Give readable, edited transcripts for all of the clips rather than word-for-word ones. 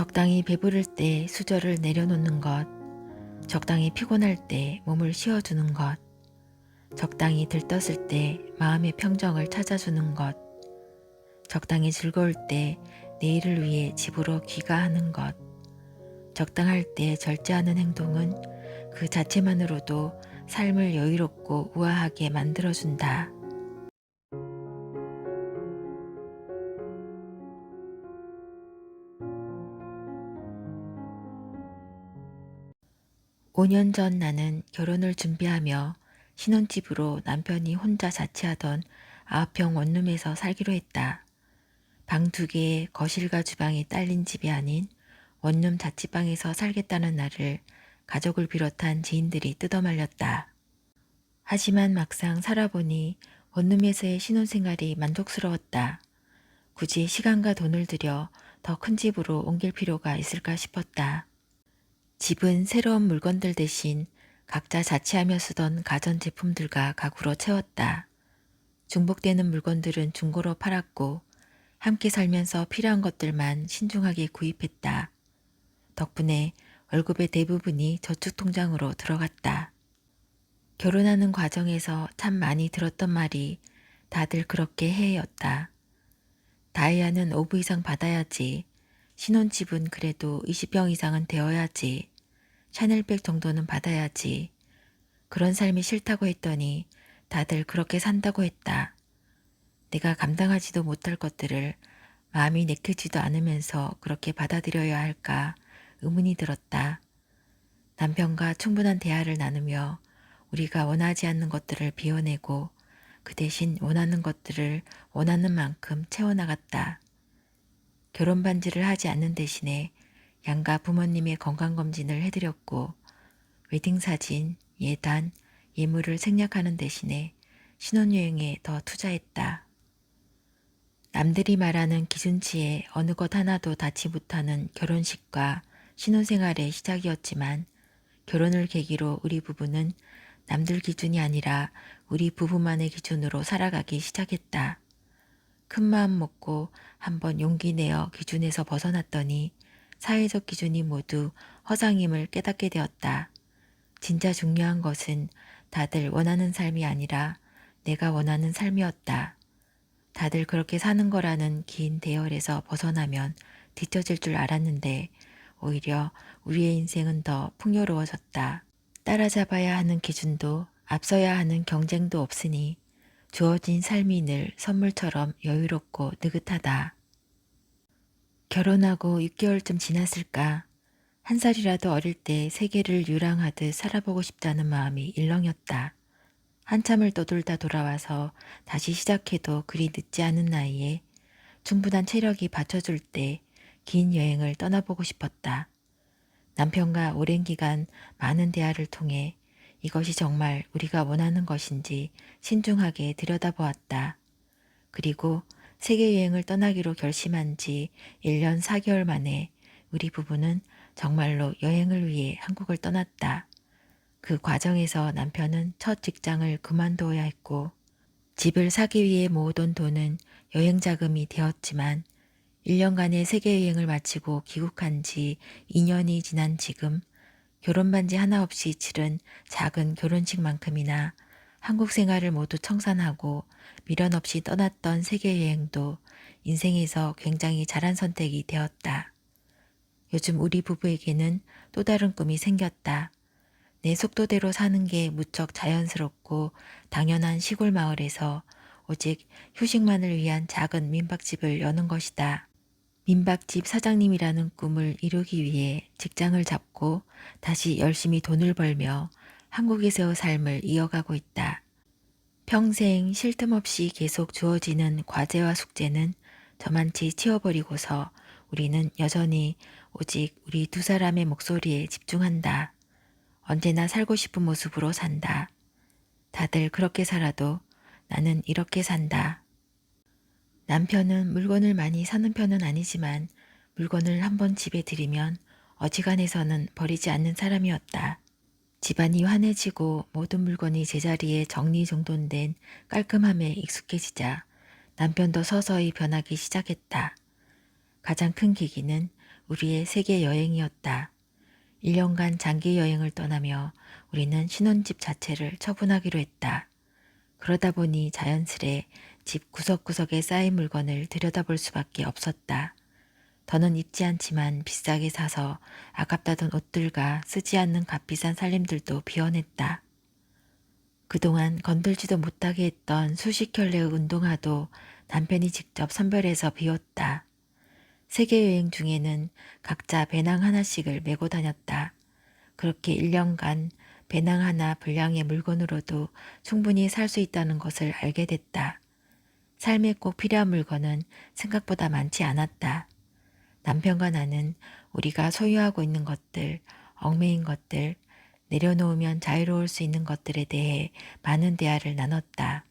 적당히 배부를 때 수저를 내려놓는 것, 적당히 피곤할 때 몸을 쉬어주는 것, 적당히 들떴을 때 마음의 평정을 찾아주는 것, 적당히 즐거울 때 내일을 위해 집으로 귀가하는 것, 적당할 때 절제하는 행동은 그 자체만으로도 삶을 여유롭고 우아하게 만들어준다. 5년 전 나는 결혼을 준비하며 신혼집으로 남편이 혼자 자취하던 9평 원룸에서 살기로 했다. 방 2개에 거실과 주방이 딸린 집이 아닌 원룸 자취방에서 살겠다는 나를 가족을 비롯한 지인들이 뜯어말렸다. 하지만 막상 살아보니 원룸에서의 신혼생활이 만족스러웠다. 굳이 시간과 돈을 들여 더 큰 집으로 옮길 필요가 있을까 싶었다. 집은 새로운 물건들 대신 각자 자취하며 쓰던 가전제품들과 가구로 채웠다. 중복되는 물건들은 중고로 팔았고 함께 살면서 필요한 것들만 신중하게 구입했다. 덕분에 월급의 대부분이 저축통장으로 들어갔다. 결혼하는 과정에서 참 많이 들었던 말이 다들 그렇게 해였다. 다이아는 5부 이상 받아야지. 신혼집은 그래도 20평 이상은 되어야지. 샤넬백 정도는 받아야지. 그런 삶이 싫다고 했더니 다들 그렇게 산다고 했다. 내가 감당하지도 못할 것들을 마음이 내키지도 않으면서 그렇게 받아들여야 할까 의문이 들었다. 남편과 충분한 대화를 나누며 우리가 원하지 않는 것들을 비워내고 그 대신 원하는 것들을 원하는 만큼 채워나갔다. 결혼 반지를 하지 않는 대신에 양가 부모님의 건강검진을 해드렸고 웨딩사진, 예단, 예물을 생략하는 대신에 신혼여행에 더 투자했다. 남들이 말하는 기준치에 어느 것 하나도 닿지 못하는 결혼식과 신혼생활의 시작이었지만 결혼을 계기로 우리 부부는 남들 기준이 아니라 우리 부부만의 기준으로 살아가기 시작했다. 큰 마음 먹고 한번 용기 내어 기준에서 벗어났더니 사회적 기준이 모두 허상임을 깨닫게 되었다. 진짜 중요한 것은 다들 원하는 삶이 아니라 내가 원하는 삶이었다. 다들 그렇게 사는 거라는 긴 대열에서 벗어나면 뒤처질 줄 알았는데 오히려 우리의 인생은 더 풍요로워졌다. 따라잡아야 하는 기준도 앞서야 하는 경쟁도 없으니 주어진 삶이 늘 선물처럼 여유롭고 느긋하다. 결혼하고 6개월쯤 지났을까? 한 살이라도 어릴 때 세계를 유랑하듯 살아보고 싶다는 마음이 일렁였다. 한참을 떠돌다 돌아와서 다시 시작해도 그리 늦지 않은 나이에 충분한 체력이 받쳐줄 때 긴 여행을 떠나보고 싶었다. 남편과 오랜 기간 많은 대화를 통해 이것이 정말 우리가 원하는 것인지 신중하게 들여다보았다. 그리고 세계여행을 떠나기로 결심한 지 1년 4개월 만에 우리 부부는 정말로 여행을 위해 한국을 떠났다. 그 과정에서 남편은 첫 직장을 그만둬야 했고 집을 사기 위해 모으던 돈은 여행 자금이 되었지만 1년간의 세계여행을 마치고 귀국한 지 2년이 지난 지금 결혼 반지 하나 없이 치른 작은 결혼식만큼이나 한국 생활을 모두 청산하고 미련 없이 떠났던 세계여행도 인생에서 굉장히 잘한 선택이 되었다. 요즘 우리 부부에게는 또 다른 꿈이 생겼다. 내 속도대로 사는 게 무척 자연스럽고 당연한 시골 마을에서 오직 휴식만을 위한 작은 민박집을 여는 것이다. 민박집 사장님이라는 꿈을 이루기 위해 직장을 잡고 다시 열심히 돈을 벌며 한국에서의 삶을 이어가고 있다. 평생 쉴 틈 없이 계속 주어지는 과제와 숙제는 저만치 치워버리고서 우리는 여전히 오직 우리 두 사람의 목소리에 집중한다. 언제나 살고 싶은 모습으로 산다. 다들 그렇게 살아도 나는 이렇게 산다. 남편은 물건을 많이 사는 편은 아니지만 물건을 한번 집에 들이면 어지간해서는 버리지 않는 사람이었다. 집안이 환해지고 모든 물건이 제자리에 정리정돈된 깔끔함에 익숙해지자 남편도 서서히 변하기 시작했다. 가장 큰 계기는 우리의 세계 여행이었다. 1년간 장기 여행을 떠나며 우리는 신혼집 자체를 처분하기로 했다. 그러다 보니 자연스레 집 구석구석에 쌓인 물건을 들여다볼 수밖에 없었다. 더는 입지 않지만 비싸게 사서 아깝다던 옷들과 쓰지 않는 값비싼 살림들도 비워냈다. 그동안 건들지도 못하게 했던 수십 켤레의 운동화도 남편이 직접 선별해서 비웠다. 세계여행 중에는 각자 배낭 하나씩을 메고 다녔다. 그렇게 1년간 배낭 하나 분량의 물건으로도 충분히 살 수 있다는 것을 알게 됐다. 삶에 꼭 필요한 물건은 생각보다 많지 않았다. 남편과 나는 우리가 소유하고 있는 것들, 얽매인 것들, 내려놓으면 자유로울 수 있는 것들에 대해 많은 대화를 나눴다.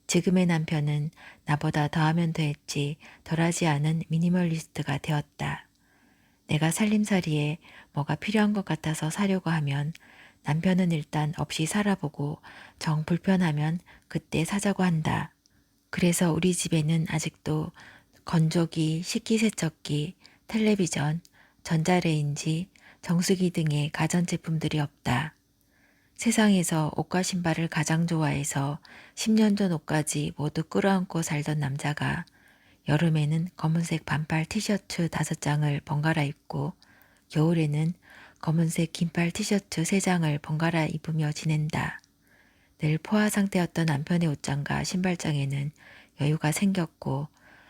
지금의 남편은 나보다 더하면 더했지 덜하지 않은 미니멀리스트가 되었다. 내가 살림살이에 뭐가 필요한 것 같아서 사려고 하면 남편은 일단 없이 살아보고 정 불편하면 그때 사자고 한다. 그래서 우리 집에는 아직도 건조기, 식기세척기, 텔레비전, 전자레인지, 정수기 등의 가전제품들이 없다. 세상에서 옷과 신발을 가장 좋아해서 10년 전 옷까지 모두 끌어안고 살던 남자가 여름에는 검은색 반팔 티셔츠 5장을 번갈아 입고 겨울에는 검은색 긴팔 티셔츠 3장을 번갈아 입으며 지낸다. 늘 포화 상태였던 남편의 옷장과 신발장에는 여유가 생겼고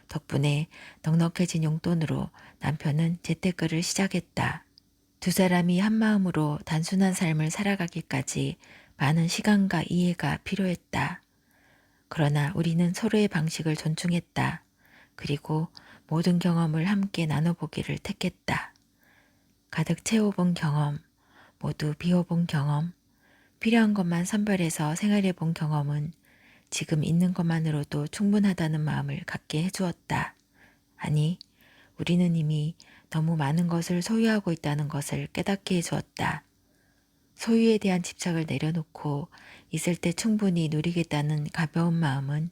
덕분에 넉넉해진 용돈으로 남편은 재테크를 시작했다. 두 사람이 한마음으로 단순한 삶을 살아가기까지 많은 시간과 이해가 필요했다. 그러나 우리는 서로의 방식을 존중했다. 그리고 모든 경험을 함께 나눠보기를 택했다. 가득 채워본 경험, 모두 비워본 경험, 필요한 것만 선별해서 생활해본 경험은 지금 있는 것만으로도 충분하다는 마음을 갖게 해주었다. 아니, 우리는 이미 너무 많은 것을 소유하고 있다는 것을 깨닫게 해주었다. 소유에 대한 집착을 내려놓고 있을 때 충분히 누리겠다는 가벼운 마음은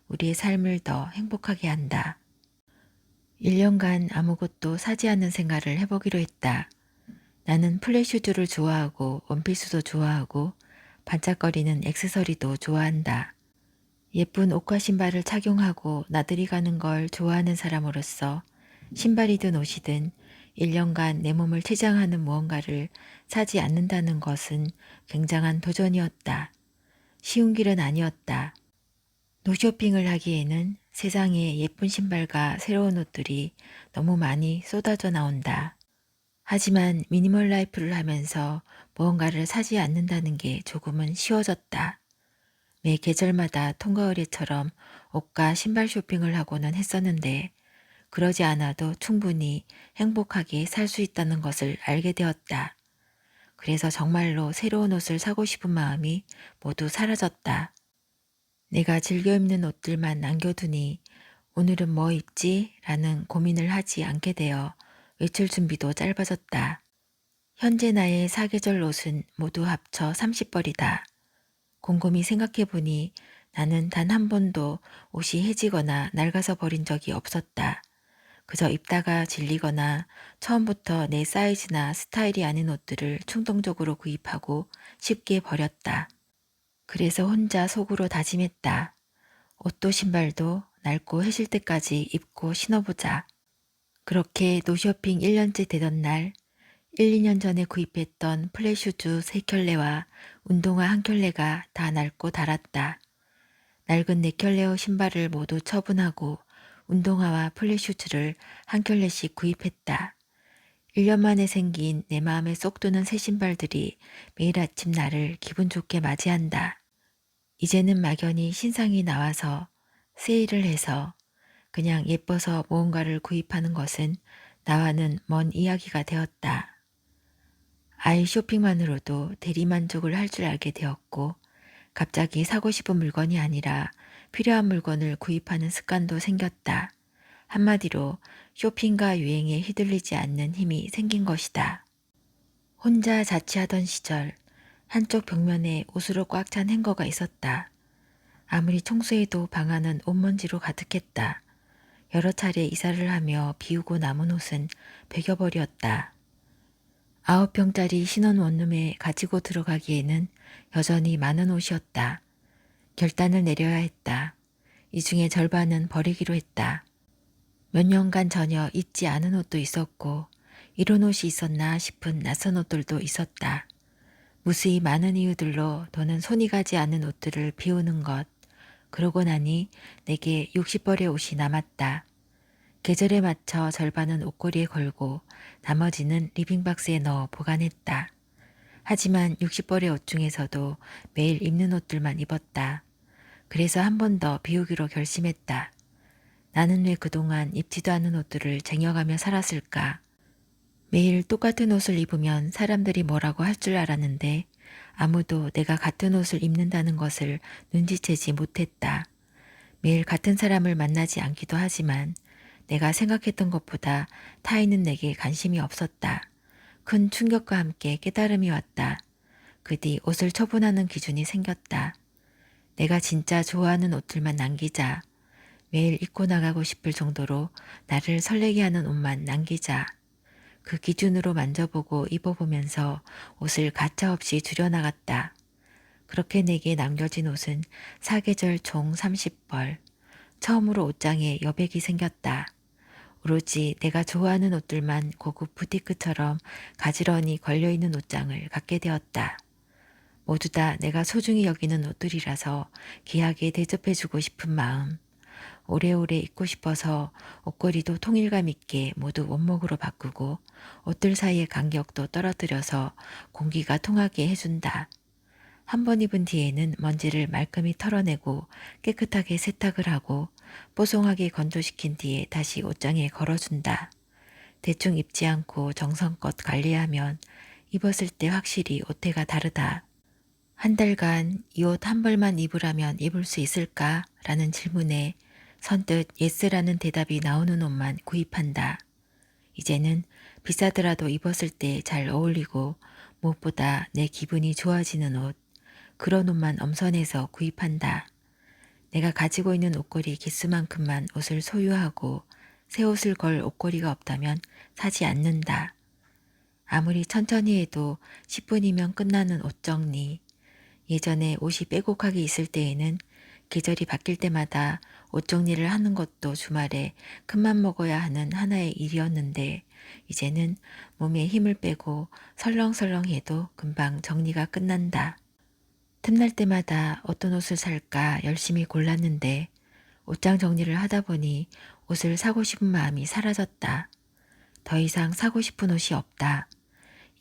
우리의 삶을 더 행복하게 한다. 1년간 아무것도 사지 않는 생활을 해보기로 했다. 나는 플랫슈즈를 좋아하고 원피스도 좋아하고 반짝거리는 액세서리도 좋아한다. 예쁜 옷과 신발을 착용하고 나들이 가는 걸 좋아하는 사람으로서 신발이든 옷이든 1년간 내 몸을 치장하는 무언가를 사지 않는다는 것은 굉장한 도전이었다. 쉬운 길은 아니었다. 노쇼핑을 하기에는 세상에 예쁜 신발과 새로운 옷들이 너무 많이 쏟아져 나온다. 하지만 미니멀 라이프를 하면서 무언가를 사지 않는다는 게 조금은 쉬워졌다. 매 계절마다 통과 의례처럼 옷과 신발 쇼핑을 하고는 했었는데 그러지 않아도 충분히 행복하게 살 수 있다는 것을 알게 되었다. 그래서 정말로 새로운 옷을 사고 싶은 마음이 모두 사라졌다. 내가 즐겨 입는 옷들만 남겨두니 오늘은 뭐 입지? 라는 고민을 하지 않게 되어 외출 준비도 짧아졌다. 현재 나의 사계절 옷은 모두 합쳐 30벌이다. 곰곰이 생각해보니 나는 단 한 번도 옷이 해지거나 낡아서 버린 적이 없었다. 그저 입다가 질리거나 처음부터 내 사이즈나 스타일이 아닌 옷들을 충동적으로 구입하고 쉽게 버렸다. 그래서 혼자 속으로 다짐했다. 옷도 신발도 낡고 해질 때까지 입고 신어보자. 그렇게 노쇼핑 1년째 되던 날 1, 2년 전에 구입했던 플랫슈즈 3켤레와 운동화 1켤레가 다 낡고 닳았다. 낡은 4켤레의 신발을 모두 처분하고 운동화와 플랫슈즈를 1켤레씩 구입했다. 1년 만에 생긴 내 마음에 쏙 드는 새 신발들이 매일 아침 나를 기분 좋게 맞이한다. 이제는 막연히 신상이 나와서 세일을 해서 그냥 예뻐서 무언가를 구입하는 것은 나와는 먼 이야기가 되었다. 아이 쇼핑만으로도 대리만족을 할 줄 알게 되었고 갑자기 사고 싶은 물건이 아니라 필요한 물건을 구입하는 습관도 생겼다. 한마디로 쇼핑과 유행에 휘둘리지 않는 힘이 생긴 것이다. 혼자 자취하던 시절 한쪽 벽면에 옷으로 꽉 찬 행거가 있었다. 아무리 청소해도 방 안은 옷먼지로 가득했다. 여러 차례 이사를 하며 비우고 남은 옷은 베겨버렸다. 9평짜리 신혼 원룸에 가지고 들어가기에는 여전히 많은 옷이었다. 결단을 내려야 했다. 이 중에 절반은 버리기로 했다. 몇 년간 전혀 입지 않은 옷도 있었고 이런 옷이 있었나 싶은 낯선 옷들도 있었다. 무수히 많은 이유들로 더는 손이 가지 않는 옷들을 비우는 것. 그러고 나니 내게 60벌의 옷이 남았다. 계절에 맞춰 절반은 옷걸이에 걸고 나머지는 리빙박스에 넣어 보관했다. 하지만 60벌의 옷 중에서도 매일 입는 옷들만 입었다. 그래서 한 번 더 비우기로 결심했다. 나는 왜 그동안 입지도 않은 옷들을 쟁여가며 살았을까? 매일 똑같은 옷을 입으면 사람들이 뭐라고 할 줄 알았는데 아무도 내가 같은 옷을 입는다는 것을 눈치채지 못했다. 매일 같은 사람을 만나지 않기도 하지만 내가 생각했던 것보다 타인은 내게 관심이 없었다. 큰 충격과 함께 깨달음이 왔다. 그 뒤 옷을 처분하는 기준이 생겼다. 내가 진짜 좋아하는 옷들만 남기자. 매일 입고 나가고 싶을 정도로 나를 설레게 하는 옷만 남기자. 그 기준으로 만져보고 입어보면서 옷을 가차없이 줄여나갔다. 그렇게 내게 남겨진 옷은 사계절 총 30벌. 처음으로 옷장에 여백이 생겼다. 오로지 내가 좋아하는 옷들만 고급 부티크처럼 가지런히 걸려있는 옷장을 갖게 되었다. 모두 다 내가 소중히 여기는 옷들이라서 귀하게 대접해주고 싶은 마음. 오래오래 입고 싶어서 옷걸이도 통일감 있게 모두 원목으로 바꾸고 옷들 사이의 간격도 떨어뜨려서 공기가 통하게 해준다. 한 번 입은 뒤에는 먼지를 말끔히 털어내고 깨끗하게 세탁을 하고 뽀송하게 건조시킨 뒤에 다시 옷장에 걸어준다. 대충 입지 않고 정성껏 관리하면 입었을 때 확실히 옷태가 다르다. 한 달간 이 옷 한 벌만 입으라면 입을 수 있을까? 라는 질문에 선뜻 예스라는 대답이 나오는 옷만 구입한다. 이제는 비싸더라도 입었을 때 잘 어울리고 무엇보다 내 기분이 좋아지는 옷, 그런 옷만 엄선해서 구입한다. 내가 가지고 있는 옷걸이 개수만큼만 옷을 소유하고 새 옷을 걸 옷걸이가 없다면 사지 않는다. 아무리 천천히 해도 10분이면 끝나는 옷 정리. 예전에 옷이 빼곡하게 있을 때에는 계절이 바뀔 때마다 옷 정리를 하는 것도 주말에 큰맘 먹어야 하는 하나의 일이었는데 이제는 몸에 힘을 빼고 설렁설렁 해도 금방 정리가 끝난다. 틈날 때마다 어떤 옷을 살까 열심히 골랐는데 옷장 정리를 하다 보니 옷을 사고 싶은 마음이 사라졌다. 더 이상 사고 싶은 옷이 없다.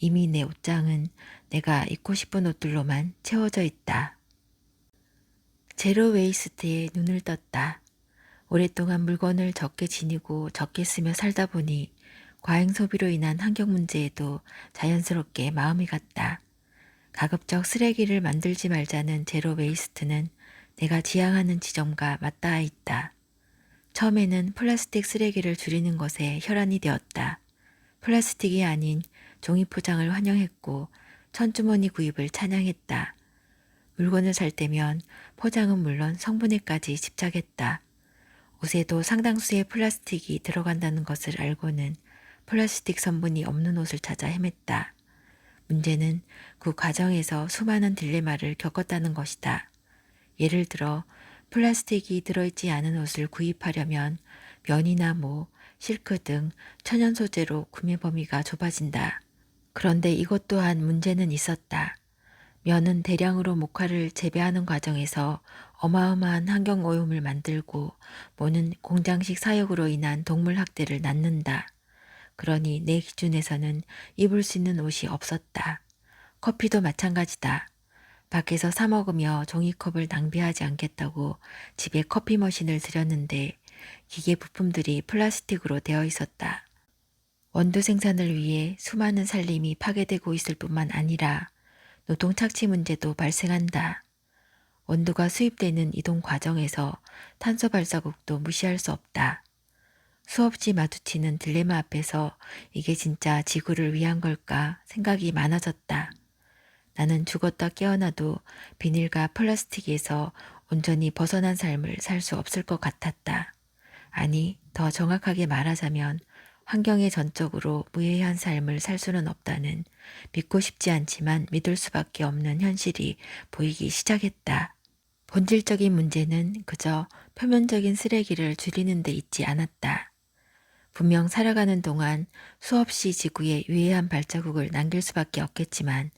이미 내 옷장은 내가 입고 싶은 옷들로만 채워져 있다. 제로 웨이스트에 눈을 떴다. 오랫동안 물건을 적게 지니고 적게 쓰며 살다 보니 과잉 소비로 인한 환경 문제에도 자연스럽게 마음이 갔다. 가급적 쓰레기를 만들지 말자는 제로 웨이스트는 내가 지향하는 지점과 맞닿아 있다. 처음에는 플라스틱 쓰레기를 줄이는 것에 혈안이 되었다. 플라스틱이 아닌 종이 포장을 환영했고 천주머니 구입을 찬양했다. 물건을 살 때면 포장은 물론 성분에까지 집착했다. 옷에도 상당수의 플라스틱이 들어간다는 것을 알고는 플라스틱 성분이 없는 옷을 찾아 헤맸다. 문제는 그 과정에서 수많은 딜레마를 겪었다는 것이다. 예를 들어 플라스틱이 들어있지 않은 옷을 구입하려면 면이나 모, 실크 등 천연 소재로 구매 범위가 좁아진다. 그런데 이것 또한 문제는 있었다. 면은 대량으로 목화를 재배하는 과정에서 어마어마한 환경 오염을 만들고 모는 공장식 사육으로 인한 동물 학대를 낳는다. 그러니 내 기준에서는 입을 수 있는 옷이 없었다. 커피도 마찬가지다. 밖에서 사 먹으며 종이컵을 낭비하지 않겠다고 집에 커피 머신을 들였는데 기계 부품들이 플라스틱으로 되어 있었다. 원두 생산을 위해 수많은 산림이 파괴되고 있을 뿐만 아니라 노동 착취 문제도 발생한다. 원두가 수입되는 이동 과정에서 탄소 발자국도 무시할 수 없다. 수없이 마주치는 딜레마 앞에서 이게 진짜 지구를 위한 걸까 생각이 많아졌다. 나는 죽었다 깨어나도 비닐과 플라스틱에서 온전히 벗어난 삶을 살 수 없을 것 같았다. 아니, 더 정확하게 말하자면 환경에 전적으로 무해한 삶을 살 수는 없다는 믿고 싶지 않지만 믿을 수밖에 없는 현실이 보이기 시작했다. 본질적인 문제는 그저 표면적인 쓰레기를 줄이는 데 있지 않았다. 분명 살아가는 동안 수없이 지구에 유해한 발자국을 남길 수밖에 없겠지만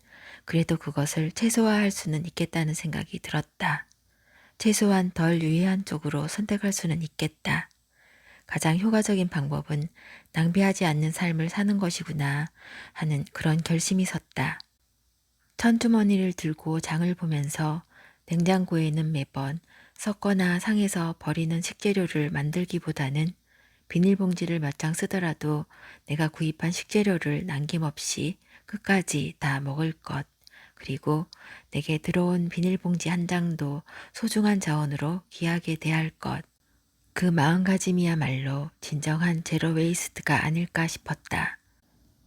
그래도 그것을 최소화할 수는 있겠다는 생각이 들었다. 최소한 덜 유해한 쪽으로 선택할 수는 있겠다. 가장 효과적인 방법은 낭비하지 않는 삶을 사는 것이구나 하는 그런 결심이 섰다. 천주머니를 들고 장을 보면서 냉장고에는 매번 썩거나 상해서 버리는 식재료를 만들기보다는 비닐봉지를 몇 장 쓰더라도 내가 구입한 식재료를 남김없이 끝까지 다 먹을 것, 그리고 내게 들어온 비닐봉지 한 장도 소중한 자원으로 귀하게 대할 것, 그 마음가짐이야말로 진정한 제로 웨이스트가 아닐까 싶었다.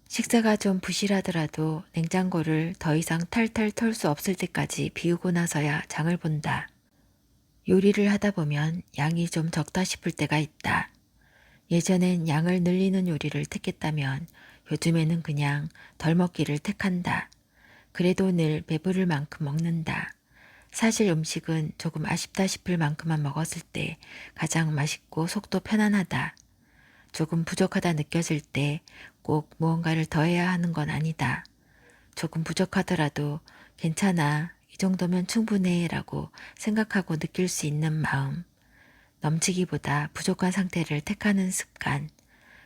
식사가 좀 부실하더라도 냉장고를 더 이상 탈탈 털 수 없을 때까지 비우고 나서야 장을 본다. 요리를 하다 보면 양이 좀 적다 싶을 때가 있다. 예전엔 양을 늘리는 요리를 택했다면 요즘에는 그냥 덜 먹기를 택한다. 그래도 늘 배부를 만큼 먹는다. 사실 음식은 조금 아쉽다 싶을 만큼만 먹었을 때 가장 맛있고 속도 편안하다. 조금 부족하다 느껴질 때 꼭 무언가를 더해야 하는 건 아니다. 조금 부족하더라도 괜찮아, 이 정도면 충분해 라고 생각하고 느낄 수 있는 마음. 넘치기보다 부족한 상태를 택하는 습관.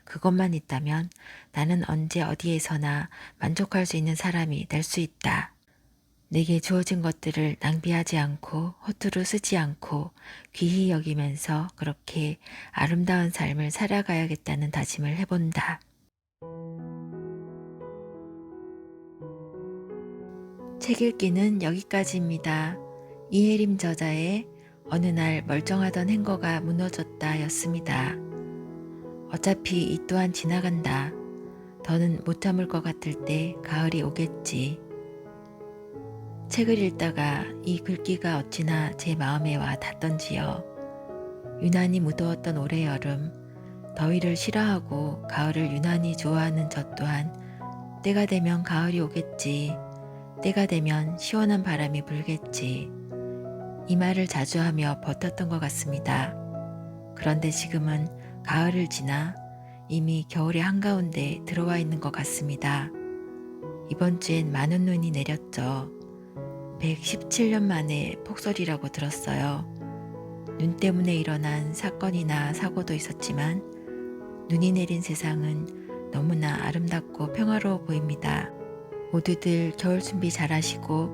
그것만 있다면 나는 언제 어디에서나 만족할 수 있는 사람이 될 수 있다. 내게 주어진 것들을 낭비하지 않고 허투루 쓰지 않고 귀히 여기면서 그렇게 아름다운 삶을 살아가야겠다는 다짐을 해본다. 책 읽기는 여기까지입니다. 이혜림 저자의 어느 날 멀쩡하던 행거가 무너졌다 였습니다. 어차피 이 또한 지나간다. 더는 못 참을 것 같을 때 가을이 오겠지. 책을 읽다가 이 글귀가 어찌나 제 마음에 와 닿던지요. 유난히 무더웠던 올해 여름, 더위를 싫어하고 가을을 유난히 좋아하는 저 또한 때가 되면 가을이 오겠지. 때가 되면 시원한 바람이 불겠지. 이 말을 자주 하며 버텼던 것 같습니다. 그런데 지금은 가을을 지나 이미 겨울의 한가운데 들어와 있는 것 같습니다. 이번 주엔 많은 눈이 내렸죠. 117년 만에 폭설이라고 들었어요. 눈 때문에 일어난 사건이나 사고도 있었지만 눈이 내린 세상은 너무나 아름답고 평화로워 보입니다. 모두들 겨울 준비 잘 하시고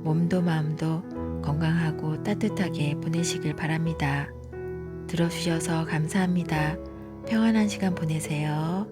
몸도 마음도 건강하고 따뜻하게 보내시길 바랍니다. 들어주셔서 감사합니다. 평안한 시간 보내세요.